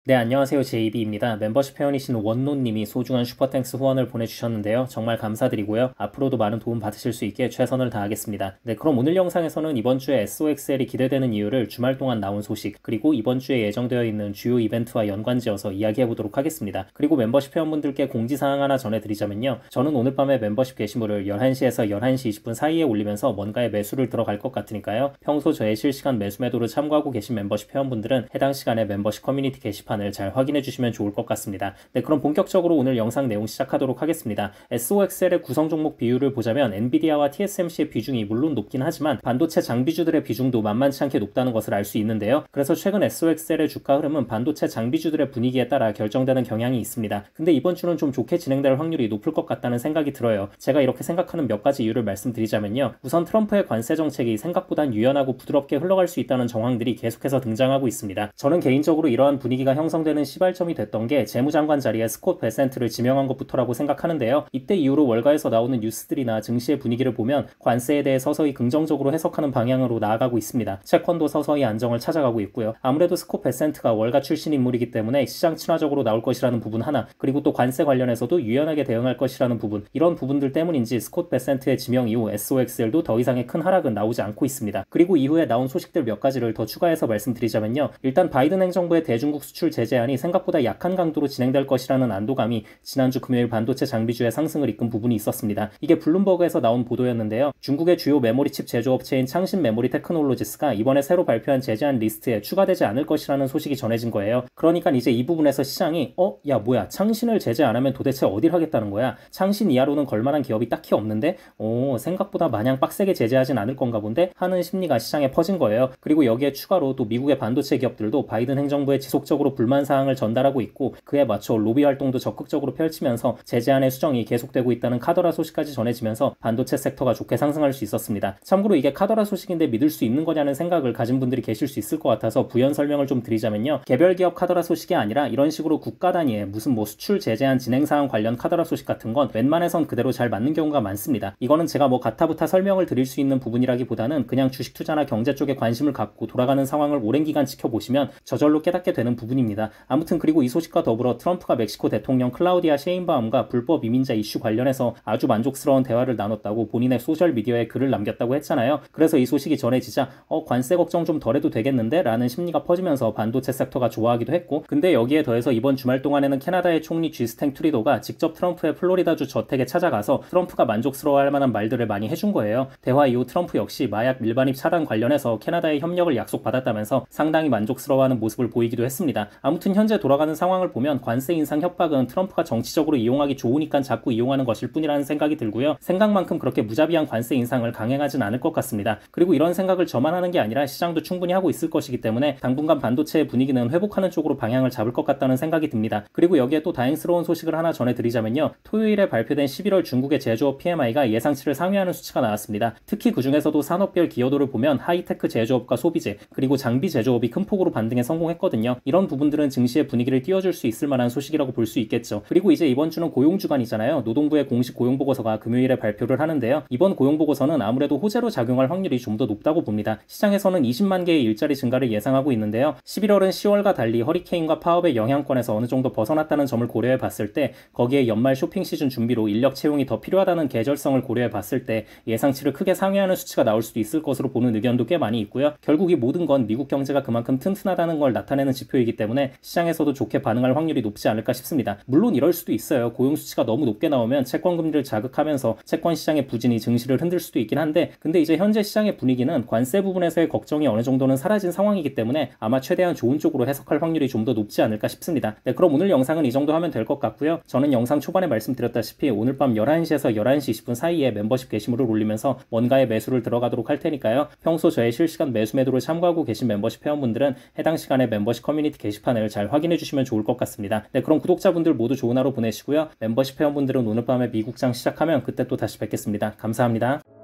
네, 안녕하세요. JB입니다. 멤버십 회원이신 원노님이 소중한 슈퍼땡스 후원을 보내주셨는데요. 정말 감사드리고요. 앞으로도 많은 도움 받으실 수 있게 최선을 다하겠습니다. 네, 그럼 오늘 영상에서는 이번 주에 SOXL이 기대되는 이유를 주말 동안 나온 소식, 그리고 이번 주에 예정되어 있는 주요 이벤트와 연관지어서 이야기해보도록 하겠습니다. 그리고 멤버십 회원분들께 공지사항 하나 전해드리자면요. 저는 오늘 밤에 멤버십 게시물을 11시에서 11시 20분 사이에 올리면서 뭔가에 매수를 들어갈 것 같으니까요. 평소 저의 실시간 매수 매도를 참고하고 계신 멤버십 회원분들은 해당 시간에 멤버십 커뮤니티 게시판 잘 확인해 주시면 좋을 것 같습니다. 네, 그럼 본격적으로 오늘 영상 내용 시작하도록 하겠습니다. SOXL의 구성 종목 비율을 보자면 엔비디아와 TSMC의 비중이 물론 높긴 하지만 반도체 장비주들의 비중도 만만치 않게 높다는 것을 알 수 있는데요. 그래서 최근 SOXL의 주가 흐름은 반도체 장비주들의 분위기에 따라 결정되는 경향이 있습니다. 근데 이번 주는 좀 좋게 진행될 확률이 높을 것 같다는 생각이 들어요. 제가 이렇게 생각하는 몇 가지 이유를 말씀드리자면요. 우선 트럼프의 관세 정책이 생각보단 유연하고 부드럽게 흘러갈 수 있다는 정황들이 계속해서 등장하고 있습니다. 저는 개인적으로 이러한 분위기가 형성되는 시발점이 됐던 게 재무장관 자리에 스콧 베센트를 지명한 것부터라고 생각하는데요. 이때 이후로 월가에서 나오는 뉴스들이나 증시의 분위기를 보면 관세에 대해 서서히 긍정적으로 해석하는 방향으로 나아가고 있습니다. 채권도 서서히 안정을 찾아가고 있고요. 아무래도 스콧 베센트가 월가 출신 인물이기 때문에 시장 친화적으로 나올 것이라는 부분 하나, 그리고 또 관세 관련해서도 유연하게 대응할 것이라는 부분, 이런 부분들 때문인지 스콧 베센트의 지명 이후 SOXL도 더 이상의 큰 하락은 나오지 않고 있습니다. 그리고 이후에 나온 소식들 몇 가지를 더 추가해서 말씀드리자면요. 일단 바이든 행정부의 대중국 수출 제재안이 생각보다 약한 강도로 진행될 것이라는 안도감이 지난주 금요일 반도체 장비주의 상승을 이끈 부분이 있었습니다. 이게 블룸버그에서 나온 보도였는데요. 중국의 주요 메모리 칩 제조업체인 창신 메모리 테크놀로지스가 이번에 새로 발표한 제재안 리스트에 추가되지 않을 것이라는 소식이 전해진 거예요. 그러니까 이제 이 부분에서 시장이 야 뭐야, 창신을 제재 안 하면 도대체 어딜 하겠다는 거야? 창신 이하로는 걸만한 기업이 딱히 없는데 생각보다 마냥 빡세게 제재하진 않을 건가 본데 하는 심리가 시장에 퍼진 거예요. 그리고 여기에 추가로 또 미국의 반도체 기업들도 바이든 행정부에 지속적으로 불만 사항을 전달하고 있고 그에 맞춰 로비 활동도 적극적으로 펼치면서 제재안의 수정이 계속되고 있다는 카더라 소식까지 전해지면서 반도체 섹터가 좋게 상승할 수 있었습니다. 참고로 이게 카더라 소식인데 믿을 수 있는 거냐는 생각을 가진 분들이 계실 수 있을 것 같아서 부연 설명을 좀 드리자면요. 개별 기업 카더라 소식이 아니라 이런 식으로 국가 단위의 무슨 수출 제재안 진행 사항 관련 카더라 소식 같은 건 웬만해선 그대로 잘 맞는 경우가 많습니다. 이거는 제가 가타부타 설명을 드릴 수 있는 부분이라기보다는 그냥 주식 투자나 경제 쪽에 관심을 갖고 돌아가는 상황을 오랜 기간 지켜보시면 저절로 깨닫게 되는 부분입니다. 아무튼 그리고 이 소식과 더불어 트럼프가 멕시코 대통령 클라우디아 셰인바움과 불법 이민자 이슈 관련해서 아주 만족스러운 대화를 나눴다고 본인의 소셜미디어에 글을 남겼다고 했잖아요. 그래서 이 소식이 전해지자 관세 걱정 좀 덜해도 되겠는데? 라는 심리가 퍼지면서 반도체 섹터가 좋아하기도 했고, 근데 여기에 더해서 이번 주말 동안에는 캐나다의 총리 쥐스탱 트리도가 직접 트럼프의 플로리다주 저택에 찾아가서 트럼프가 만족스러워할 만한 말들을 많이 해준 거예요. 대화 이후 트럼프 역시 마약 밀반입 차단 관련해서 캐나다의 협력을 약속받았다면서 상당히 만족스러워하는 모습을 보이기도 했습니다. 아무튼 현재 돌아가는 상황을 보면 관세 인상 협박은 트럼프가 정치적으로 이용하기 좋으니까 자꾸 이용하는 것일 뿐이라는 생각이 들고요. 생각만큼 그렇게 무자비한 관세 인상을 강행하진 않을 것 같습니다. 그리고 이런 생각을 저만 하는 게 아니라 시장도 충분히 하고 있을 것이기 때문에 당분간 반도체의 분위기는 회복하는 쪽으로 방향을 잡을 것 같다는 생각이 듭니다. 그리고 여기에 또 다행스러운 소식을 하나 전해드리자면요. 토요일에 발표된 11월 중국의 제조업 PMI가 예상치를 상회하는 수치가 나왔습니다. 특히 그중에서도 산업별 기여도를 보면 하이테크 제조업과 소비재, 그리고 장비 제조업이 큰 폭으로 반등에 성공했거든요. 이런 부분들은 증시의 분위기를 띄워줄 수 있을 만한 소식이라고 볼 수 있겠죠. 그리고 이제 이번 주는 고용주간이잖아요. 노동부의 공식 고용보고서가 금요일에 발표를 하는데요. 이번 고용보고서는 아무래도 호재로 작용할 확률이 좀 더 높다고 봅니다. 시장에서는 20만 개의 일자리 증가를 예상하고 있는데요. 11월은 10월과 달리 허리케인과 파업의 영향권에서 어느 정도 벗어났다는 점을 고려해 봤을 때, 거기에 연말 쇼핑 시즌 준비로 인력 채용이 더 필요하다는 계절성을 고려해 봤을 때 예상치를 크게 상회하는 수치가 나올 수도 있을 것으로 보는 의견도 꽤 많이 있고요. 결국 이 모든 건 미국 경제가 그만큼 튼튼하다는 걸 나타내는 지표이기 때문에 시장에서도 좋게 반응할 확률이 높지 않을까 싶습니다. 물론 이럴 수도 있어요. 고용 수치가 너무 높게 나오면 채권 금리를 자극하면서 채권 시장의 부진이 증시를 흔들 수도 있긴 한데, 근데 이제 현재 시장의 분위기는 관세 부분에서의 걱정이 어느 정도는 사라진 상황이기 때문에 아마 최대한 좋은 쪽으로 해석할 확률이 좀 더 높지 않을까 싶습니다. 네, 그럼 오늘 영상은 이 정도 하면 될 것 같고요. 저는 영상 초반에 말씀드렸다시피 오늘 밤 11시에서 11시 20분 사이에 멤버십 게시물을 올리면서 뭔가에 매수를 들어가도록 할 테니까요. 평소 저의 실시간 매수 매도를 참고하고 계신 멤버십 회원분들은 해당 시간에 멤버십 커뮤니티 게시판을 잘 확인해 주시면 좋을 것 같습니다. 네, 그럼 구독자분들 모두 좋은 하루 보내시고요. 멤버십 회원분들은 오늘 밤에 미국장 시작하면 그때 또 다시 뵙겠습니다. 감사합니다.